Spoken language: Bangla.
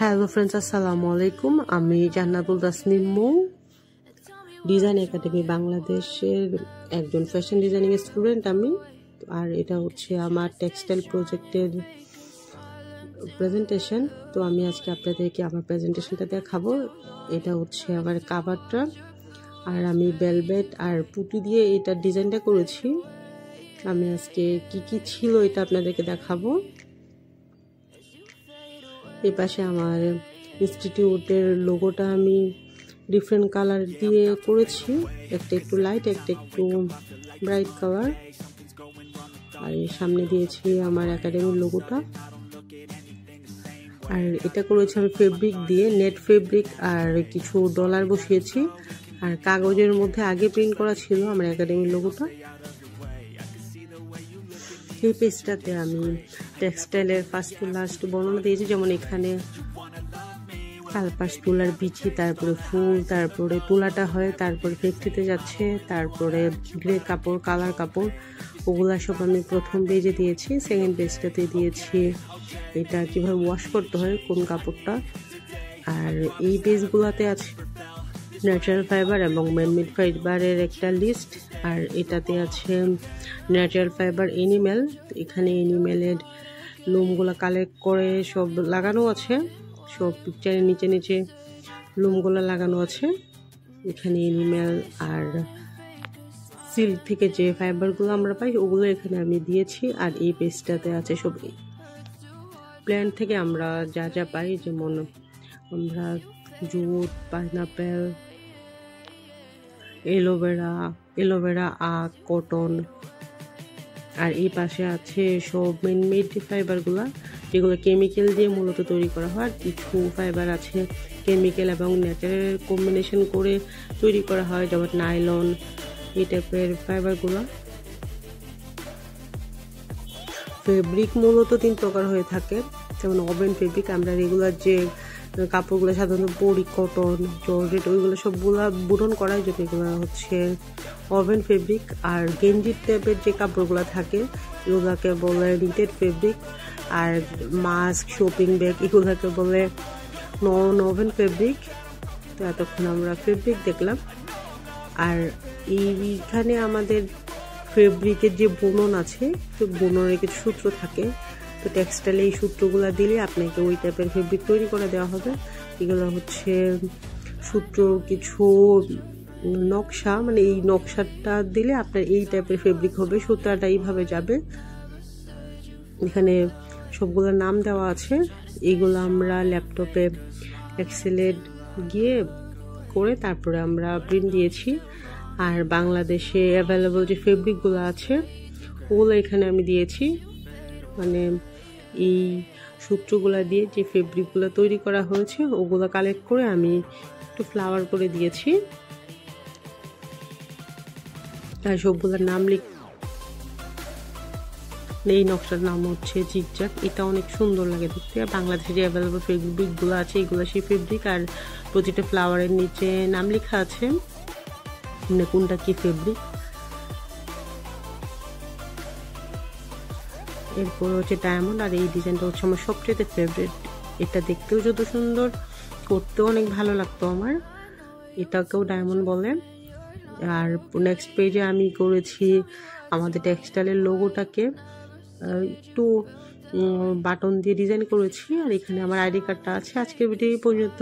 হ্যালো ফ্রেন্ডস, আসসালামু আলাইকুম। আমি জান্নাতুল তাসনিম মৌ, ডিজাইন একাডেমি বাংলাদেশের একজন ফ্যাশন ডিজাইনিং স্টুডেন্ট আমি। আর এটা হচ্ছে আমার টেক্সটাইল প্রজেক্টের প্রেজেন্টেশন। তো আমি আজকে আপনাদেরকে আমার প্রেজেন্টেশনটা দেখাবো। এটা হচ্ছে আমার কাভারটা, আর আমি ভেলভেট আর পুঁতি দিয়ে এটা ডিজাইনটা করেছি। আমি আজকে কি ছিল এটা আপনাদেরকে দেখাবো। এই পাশে আমার ইনস্টিটিউটের লোগোটা আমি ডিফারেন্ট কালার দিয়ে করেছি, একটা একটু লাইট, একটা একটু ব্রাইট কালার। আর এর সামনে দিয়েছি আমার একাডেমির লোগোটা। আর এটা করেছি আমি ফেব্রিক দিয়ে, নেট ফেব্রিক, আর কিছু ডলার বসিয়েছি। আর কাগজের মধ্যে আগে প্রিন্ট করা ছিল আমার একাডেমির লোগোটা। এই পেজটাতে আমি টেক্সটাইলের ফার্স্ট টু লাস্ট বর্ণনা দিয়েছি, যেমন এখানে কালপাশ তুলার বিচি, তারপরে ফুল, তারপরে তুলাটা হয়, তারপরে ফ্যাক্টরিতে যাচ্ছে, তারপরে গ্রে কাপড়, কালার কাপড়, ওগুলা সব আমি প্রথম পেজে দিয়েছি। সেকেন্ড পেজটাতে দিয়েছি এটা কিভাবে ওয়াশ করতে হয়, কোন কাপড়টা। আর এই পেজগুলোতে আছে ন্যাচারাল ফাইবার এবং ম্যানমেড ফাইবারের একটা লিস্ট। আর এটাতে আছে ন্যাচারাল ফাইবার এনিম্যাল। এখানে এনিম্যালের লোমগুলো কালেক্ট করে সব লাগানো আছে, সব পিকচারের নিচে নিচে লোমগুলো লাগানো আছে। এখানে এনিম্যাল আর সিল্ক থেকে যে ফাইবারগুলো আমরা পাই ওগুলো এখানে আমি দিয়েছি। আর এই পেজটাতে আছে সব প্ল্যান্ট থেকে আমরা যা যা পাই, যেমন আমরা জুট, পাইনাপেল, এলোভেরা, আখ, কটন। আর এই পাশে আছে সব ম্যানমেড ফাইবারগুলা, যেগুলো কেমিক্যাল দিয়ে মূলত তৈরি করা হয়। আর কিছু ফাইবার আছে কেমিক্যাল এবং ন্যাচারাল কম্বিনেশন করে তৈরি করা হয়, যেমন নাইলন, এই টাইপের ফাইবারগুলো। ফেব্রিক মূলত 3 প্রকার হয়ে থাকে, যেমন ওভেন ফেব্রিক, আমরা রেগুলার যে কাপড়গুলো সাধারণত পরি, কটন, জর্জেট, ওইগুলো সবগুলা বুনন করার জন্য এগুলো হচ্ছে ওভেন ফেব্রিক। আর গেঞ্জির টাইপের যে কাপড়গুলো থাকে এগুলোকে বলে নিটেড ফেব্রিক। আর মাস্ক, শপিং ব্যাগ, এগুলোকে বলে নন ওভেন ফেব্রিক। তো এতক্ষণ আমরা ফেব্রিক দেখলাম। আর এইখানে আমাদের ফেব্রিকের যে বুনন আছে, তো বুননের কিছু সূত্র থাকে। তো টেক্সটাইলে এই সূত্রগুলো দিলে আপনাকে ওই টাইপের ফেব্রিক তৈরি করে দেওয়া হবে। এগুলো হচ্ছে সূত্র, কিছু নকশা, মানে এই নকশাটা দিলে আপনার এই টাইপের ফেব্রিক হবে, সূত্রটা এইভাবে যাবে। এখানে সবগুলোর নাম দেওয়া আছে। এইগুলো আমরা ল্যাপটপে এক্সেলে গিয়ে করে তারপরে আমরা প্রিন্ট দিয়েছি। আর বাংলাদেশে অ্যাভেলেবল যে ফেব্রিকগুলো আছে ওগুলো এখানে আমি দিয়েছি, মানে এই সূত্রগুলো দিয়ে যে ফেব্রিকগুলো তৈরি করা হয়েছে ওগুলো কালেক্ট করে আমি একটু ফ্লাওয়ার করে দিয়েছি। আর সবগুলোর নাম এই নকশার নাম হচ্ছে জিগজ্যাগ। এটা অনেক সুন্দর লাগে দেখতে। আর বাংলাদেশে যে অ্যাভেলেবল ফেব্রিকগুলো আছে এগুলো সেই ফেব্রিক। আর প্রতিটা ফ্লাওয়ারের নিচে নাম লেখা আছে, মানে কোনটা কি ফেব্রিক। এরপর হচ্ছে ডায়মন্ড। আর এই ডিজাইনটা হচ্ছে আমার সবচেয়ে ফেভারিট। এটা দেখতেও যত সুন্দর, করতেও অনেক ভালো লাগতো আমার। এটাকেও ডায়মন্ড বলে। আর নেক্সট পেজে আমি করেছি আমাদের টেক্সটাইলের লোগোটাকে একটু বাটন দিয়ে ডিজাইন করেছি। আর এখানে আমার আইডি কার্ডটা আছে। আজকের ভিডিও পর্যন্ত।